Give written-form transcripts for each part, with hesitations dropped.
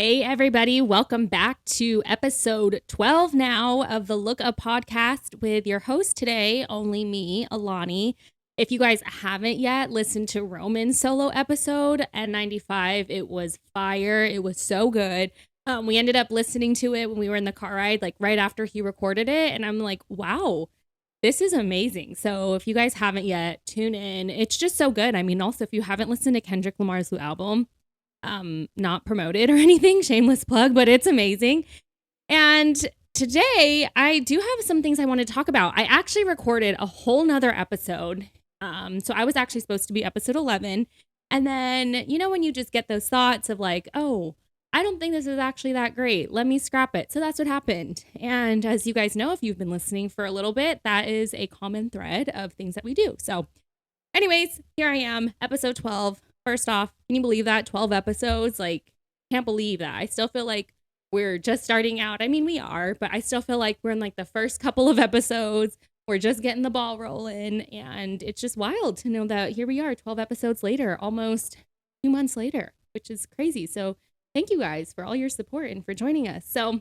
Hey, everybody. Welcome back to episode 12 now of the Look Up podcast with your host today, only me, Alani. If you guys haven't yet listened to Roman's solo episode at 95, it was fire. It was so good. We ended up listening to it when we were in the car ride, like right after he recorded it. And I'm like, wow, this is amazing. So if you guys haven't yet, tune in. It's just so good. I mean, also, if you haven't listened to Kendrick Lamar's new album, not promoted or anything, shameless plug, but it's amazing. And today I do have some things I want to talk about. I actually recorded a whole nother episode. So I was actually supposed to be episode 11. And then, when you just get those thoughts of like, oh, I don't think this is actually that great. Let me scrap it. So that's what happened. And as you guys know, if you've been listening for a little bit, that is a common thread of things that we do. So anyways, here I am, episode 12. First off, can you believe that? 12 episodes? Like, can't believe that. I still feel like we're just starting out. I mean, we are, but I still feel like we're in like the first couple of episodes. We're just getting the ball rolling. And it's just wild to know that here we are 12 episodes later, almost 2 months later, which is crazy. So thank you guys for all your support and for joining us. So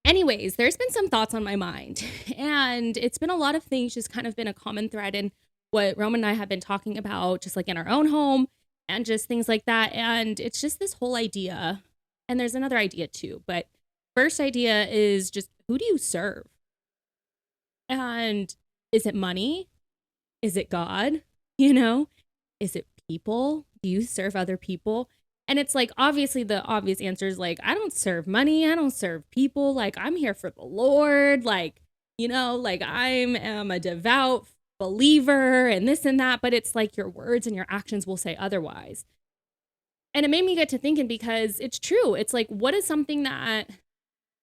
anyways, there's been some thoughts on my mind, and it's been a lot of things, just kind of been a common thread in what Roman and I have been talking about, just like in our own home and just things like that. And it's just this whole idea. And there's another idea too. But first idea is just, who do you serve? And is it money? Is it God? Is it people? Do you serve other people? And it's like, obviously, the obvious answer is like, I don't serve money. I don't serve people. Like, I'm here for the Lord. Like, I am a devout believer and this and that, but it's like your words and your actions will say otherwise. And it made me get to thinking, because it's true. It's like, what is something that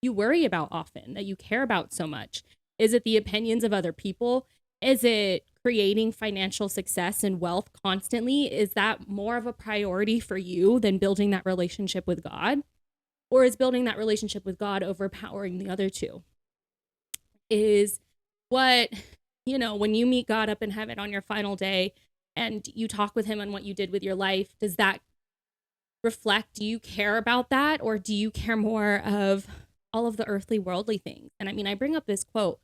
you worry about often, that you care about so much? Is it the opinions of other people? Is it creating financial success and wealth constantly? Is that more of a priority for you than building that relationship with God? Or is building that relationship with God overpowering the other two? Is what when you meet God up in heaven on your final day and you talk with him on what you did with your life, does that reflect, do you care about that? Or do you care more of all of the earthly, worldly things? And I mean, I bring up this quote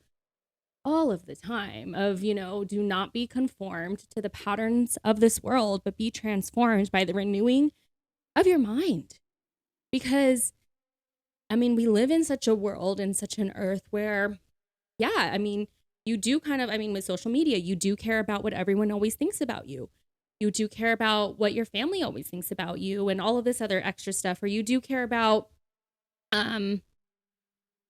all of the time of, do not be conformed to the patterns of this world, but be transformed by the renewing of your mind. Because, I mean, we live in such a world and such an earth where, yeah, I mean, you do with social media, you do care about what everyone always thinks about you. You do care about what your family always thinks about you and all of this other extra stuff, or you do care about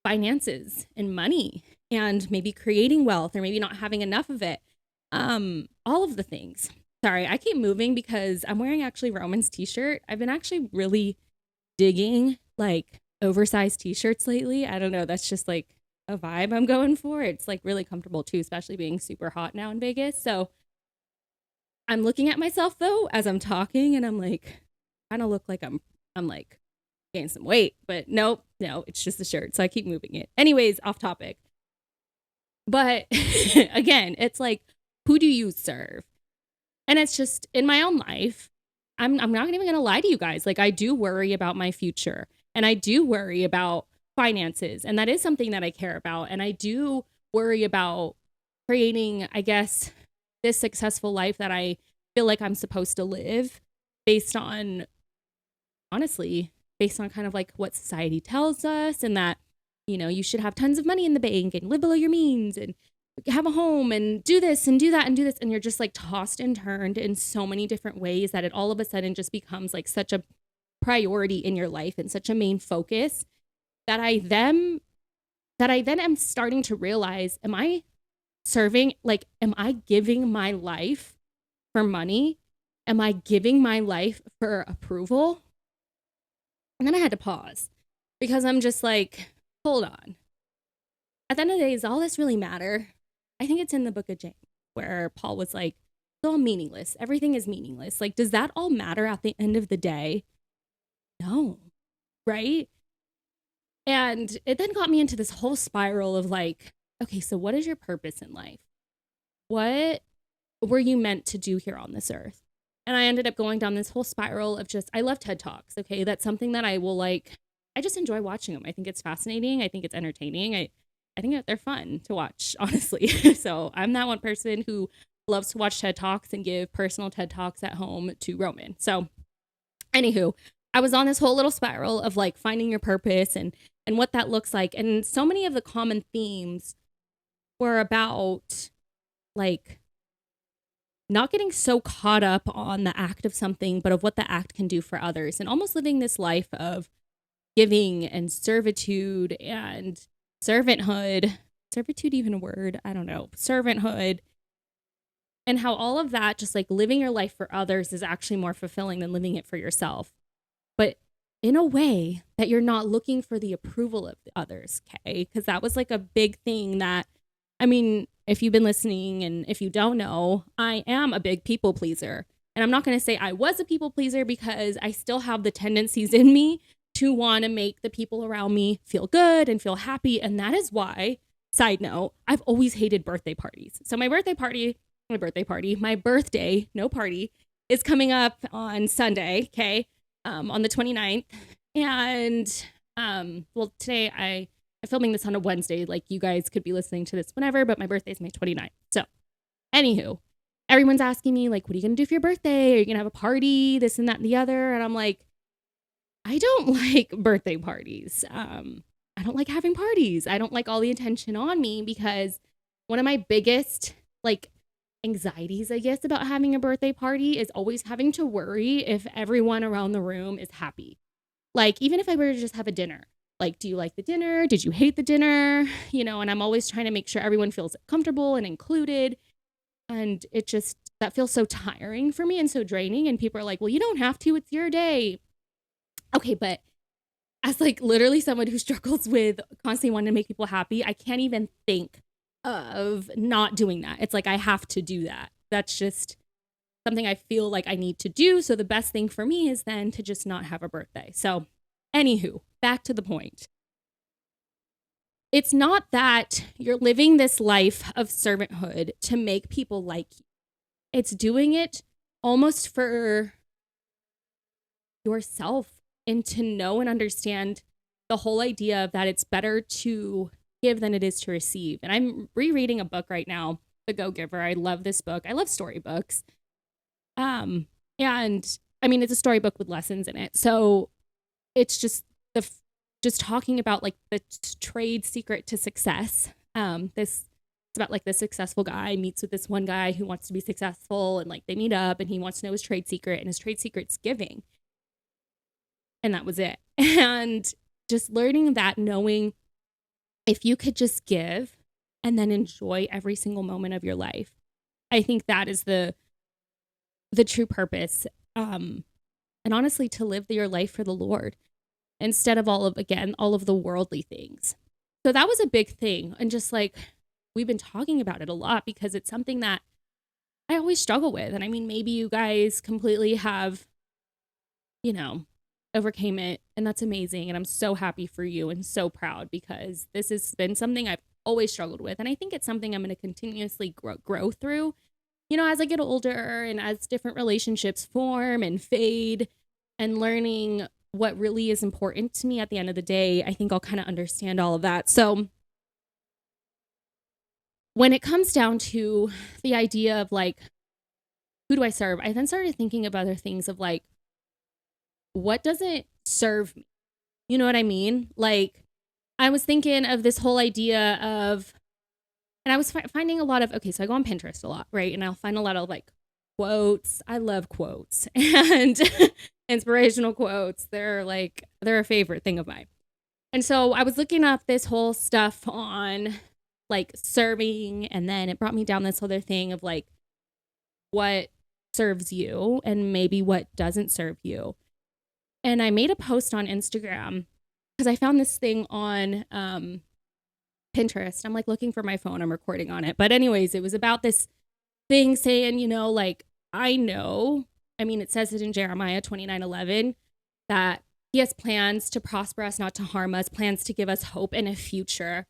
finances and money and maybe creating wealth or maybe not having enough of it. All of the things. Sorry, I keep moving because I'm wearing actually Roman's t-shirt. I've been actually really digging like oversized t-shirts lately. I don't know. That's just like a vibe I'm going for. It's like really comfortable too, especially being super hot now in Vegas. So I'm looking at myself though as I'm talking, and I'm like, kind of look like I'm like gaining some weight, but no, it's just the shirt. So I keep moving it. Anyways, off topic. But again, it's like, who do you serve? And it's just in my own life, I'm not even going to lie to you guys. Like, I do worry about my future, and I do worry about finances. And that is something that I care about. And I do worry about creating, I guess, this successful life that I feel like I'm supposed to live based on kind of like what society tells us, and that, you should have tons of money in the bank and live below your means and have a home and do this and do that and do this. And you're just like tossed and turned in so many different ways that it all of a sudden just becomes like such a priority in your life and such a main focus that I then am starting to realize, am I giving my life for money? Am I giving my life for approval? And then I had to pause, because I'm just like, hold on. At the end of the day, does all this really matter? I think it's in the book of James where Paul was like, it's all meaningless. Everything is meaningless. Like, does that all matter at the end of the day? No, right? And it then got me into this whole spiral of like, okay, so what is your purpose in life? What were you meant to do here on this earth? And I ended up going down this whole spiral of I love TED Talks. Okay. That's something that I will I just enjoy watching them. I think it's fascinating. I think it's entertaining. I think that they're fun to watch, honestly. So I'm that one person who loves to watch TED Talks and give personal TED Talks at home to Roman. So anywho, I was on this whole little spiral of finding your purpose and what that looks like. And so many of the common themes were about not getting so caught up on the act of something, but of what the act can do for others, and almost living this life of giving and servitude and servanthood. Servitude even a word? I don't know. Servanthood. And how all of that, just living your life for others, is actually more fulfilling than living it for yourself. But in a way that you're not looking for the approval of others, okay? Because that was a big thing that, if you've been listening and if you don't know, I am a big people pleaser. And I'm not going to say I was a people pleaser, because I still have the tendencies in me to want to make the people around me feel good and feel happy. And that is why, side note, I've always hated birthday parties. So my birthday, no party, is coming up on Sunday, okay, on the 29th. And, today I'm filming this on a Wednesday. You guys could be listening to this whenever, but my birthday is May 29th. So, anywho, everyone's asking me, what are you going to do for your birthday? Are you going to have a party? This and that and the other. And I'm like, I don't like birthday parties. I don't like having parties. I don't like all the attention on me, because one of my biggest, anxieties, I guess, about having a birthday party is always having to worry if everyone around the room is happy. Even if I were to just have a dinner, do you like the dinner? Did you hate the dinner? And I'm always trying to make sure everyone feels comfortable and included. And that feels so tiring for me and so draining. And people are like, well, you don't have to, it's your day. Okay, but as literally someone who struggles with constantly wanting to make people happy, I can't even think of not doing that. It's I have to do that. That's just something I feel I need to do. So the best thing for me is then to just not have a birthday. So anywho, back to the point. It's not that you're living this life of servanthood to make people like you. It's doing it almost for yourself, and to know and understand the whole idea of that it's better to give than it is to receive. And I'm rereading a book right now, The Go-Giver. I love this book. I love storybooks. And it's a storybook with lessons in it. So it's just talking about the trade secret to success. It's about this successful guy meets with this one guy who wants to be successful, and they meet up, and he wants to know his trade secret, and his trade secret's giving. And that was it. And just learning that, knowing if you could just give and then enjoy every single moment of your life, I think that is the true purpose. And honestly, to live your life for the Lord instead of all of the worldly things. So that was a big thing. And just we've been talking about it a lot, because it's something that I always struggle with. And maybe you guys completely have, overcame it, and that's amazing. And I'm so happy for you and so proud, because this has been something I've always struggled with. And I think it's something I'm going to continuously grow through, as I get older and as different relationships form and fade, and learning what really is important to me at the end of the day. I think I'll kind of understand all of that. So when it comes down to the idea of who do I serve, I then started thinking of other things of what doesn't serve me? You know what I mean? I was thinking of this whole idea of, and I was finding a lot of, so I go on Pinterest a lot, right? And I'll find a lot of quotes. I love quotes and inspirational quotes. They're a favorite thing of mine. And so I was looking up this whole stuff on serving, and then it brought me down this other thing of what serves you and maybe what doesn't serve you. And I made a post on Instagram because I found this thing on Pinterest. I'm looking for my phone. I'm recording on it. But anyways, it was about this thing saying, I know, it says it in Jeremiah 29:11, that he has plans to prosper us, not to harm us, plans to give us hope and a future.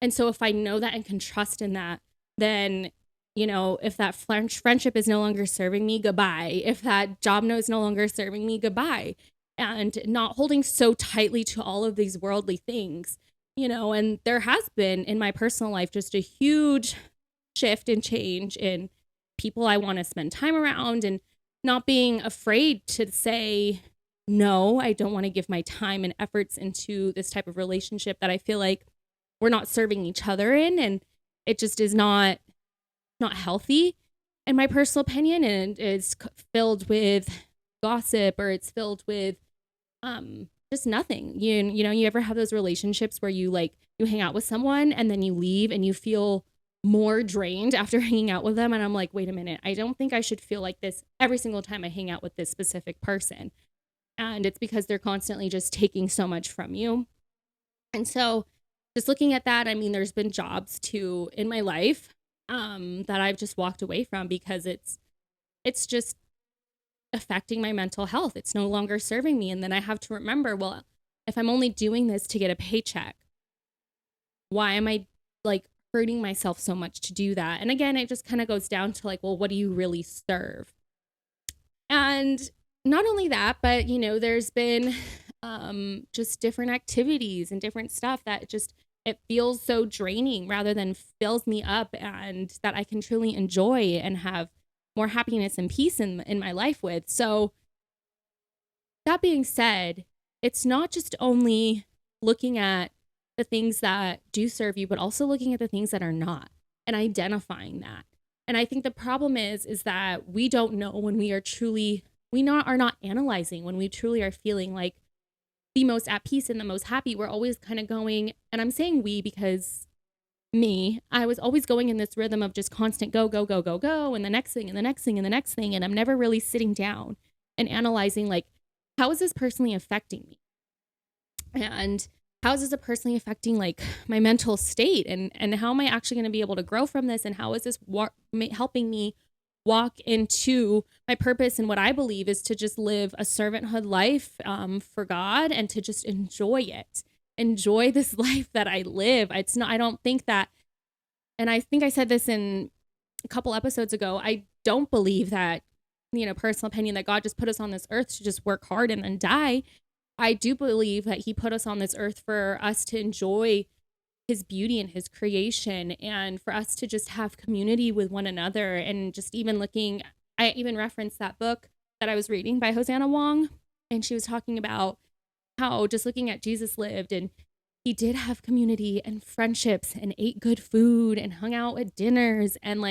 And so if I know that and can trust in that, then if that friendship is no longer serving me, goodbye. If that job is no longer serving me, goodbye. And not holding so tightly to all of these worldly things, and there has been in my personal life just a huge shift and change in people I want to spend time around, and not being afraid to say, no, I don't want to give my time and efforts into this type of relationship that I feel like we're not serving each other in. And it just is not healthy, in my personal opinion, and it's filled with gossip, or it's filled with just nothing. You ever have those relationships where you hang out with someone and then you leave and you feel more drained after hanging out with them? And I'm like, wait a minute, I don't think I should feel like this every single time I hang out with this specific person. And it's because they're constantly just taking so much from you. And so just looking at that, I mean, there's been jobs too in my life that I've just walked away from because it's just affecting my mental health. It's no longer serving me. And then I have to remember, well, if I'm only doing this to get a paycheck, why am I hurting myself so much to do that? And again, it just kind of goes down to well, what do you really serve? And not only that, but there's been just different activities and different stuff that it feels so draining rather than fills me up, and that I can truly enjoy and have more happiness and peace in my life with. So that being said, it's not just only looking at the things that do serve you, but also looking at the things that are not and identifying that. And I think the problem is that we don't know when we are not analyzing when we truly are feeling like the most at peace and the most happy. We're always kind of going, and I'm saying we because I was always going in this rhythm of just constant go, go, go, go, go, and the next thing and the next thing and the next thing. And I'm never really sitting down and analyzing how is this personally affecting me? And how is this personally affecting my mental state? And how am I actually going to be able to grow from this? And how is this helping me walk into my purpose and what I believe is to just live a servanthood life for God, and to just enjoy this life that I live. I don't think that, and I think I said this in a couple episodes ago, I don't believe that, personal opinion, that God just put us on this earth to just work hard and then die. I do believe that he put us on this earth for us to enjoy his beauty and his creation, and for us to just have community with one another. And just I even referenced that book that I was reading by Hosanna Wong, and she was talking about how just looking at Jesus lived, and he did have community and friendships and ate good food and hung out at dinners and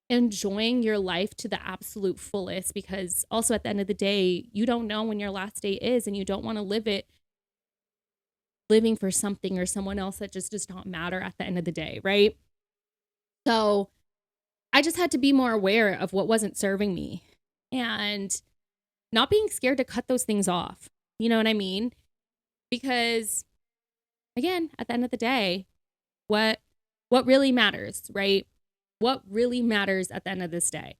enjoying your life to the absolute fullest, because also at the end of the day, you don't know when your last day is, and you don't want to live it living for something or someone else that just does not matter at the end of the day, right? So I just had to be more aware of what wasn't serving me and not being scared to cut those things off. You know what I mean? Because again, at the end of the day, what really matters, right? What really matters at the end of this day.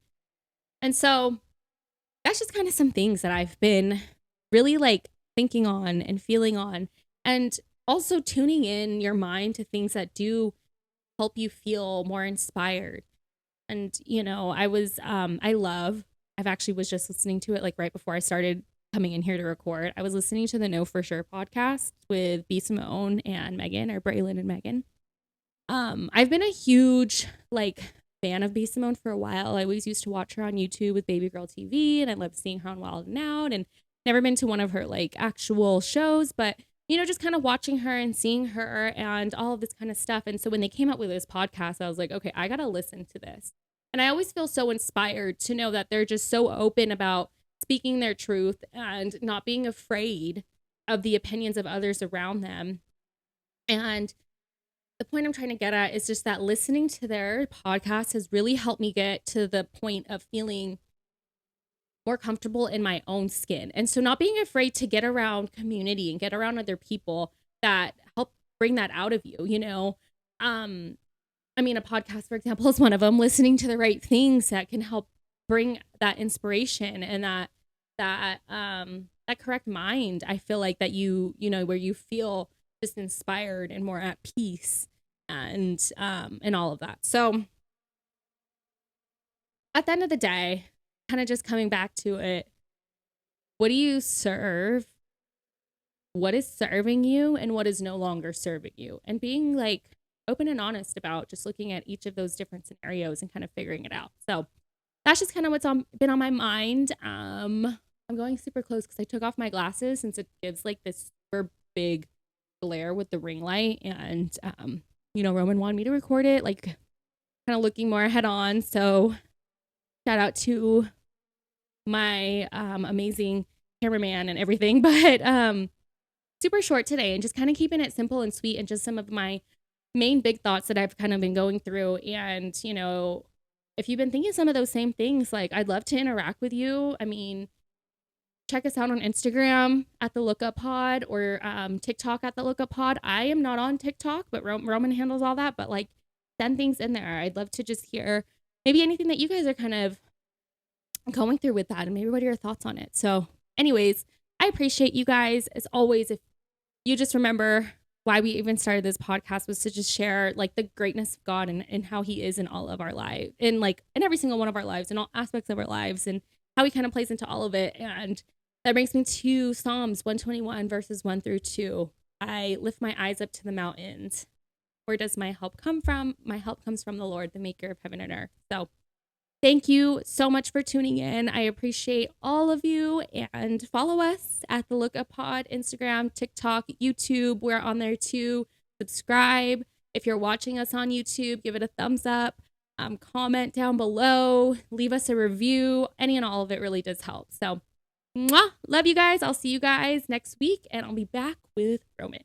And so that's just kind of some things that I've been really thinking on and feeling on, and also tuning in your mind to things that do help you feel more inspired. And, I've actually was just listening to it right before I started coming in here to record. I was listening to the Know For Sure podcast with B. Simone and Megan, or Braylon and Megan. I've been a huge fan of B. Simone for a while. I always used to watch her on YouTube with Baby Girl TV, and I loved seeing her on Wild and Out, and never been to one of her actual shows, but just kind of watching her and seeing her and all of this kind of stuff. And so when they came out with this podcast, I was like, okay, I got to listen to this. And I always feel so inspired to know that they're just so open about speaking their truth and not being afraid of the opinions of others around them. And the point I'm trying to get at is just that listening to their podcast has really helped me get to the point of feeling more comfortable in my own skin. And so not being afraid to get around community and get around other people that help bring that out of you, a podcast, for example, is one of them. Listening to the right things that can help bring that inspiration and that correct mind. I feel like that where you feel just inspired and more at peace and all of that. So at the end of the day, kind of just coming back to it, what do you serve? What is serving you and what is no longer serving you? And being like open and honest about just looking at each of those different scenarios and kind of figuring it out. So that's just kind of what's been on my mind. I'm going super close because I took off my glasses since it gives like this super big glare with the ring light. And, Roman wanted me to record it, like kind of looking more head on. So shout out to my amazing cameraman and everything. But super short today and just kind of keeping it simple and sweet and just some of my main big thoughts that I've kind of been going through. And, if you've been thinking some of those same things, like I'd love to interact with you. I mean, check us out on Instagram at the Lookup Pod or TikTok at the Lookup Pod. I am not on TikTok, but Roman handles all that. But like, send things in there. I'd love to just hear maybe anything that you guys are kind of going through with that and maybe what are your thoughts on it. So anyways, I appreciate you guys. As always, if you just remember why we even started this podcast was to just share like the greatness of God and how he is in all of our lives, in every single one of our lives, in all aspects of our lives, and how he kind of plays into all of it. And that brings me to Psalms 121 verses 1-2. I lift my eyes up to the mountains. Where does my help come from? My help comes from the Lord, the maker of heaven and earth. So thank you so much for tuning in. I appreciate all of you, and follow us at the Lookup Pod, Instagram, TikTok, YouTube. We're on there too. Subscribe. If you're watching us on YouTube, give it a thumbs up. Comment down below. Leave us a review. Any and all of it really does help. So, love you guys. I'll see you guys next week, and I'll be back with Roman.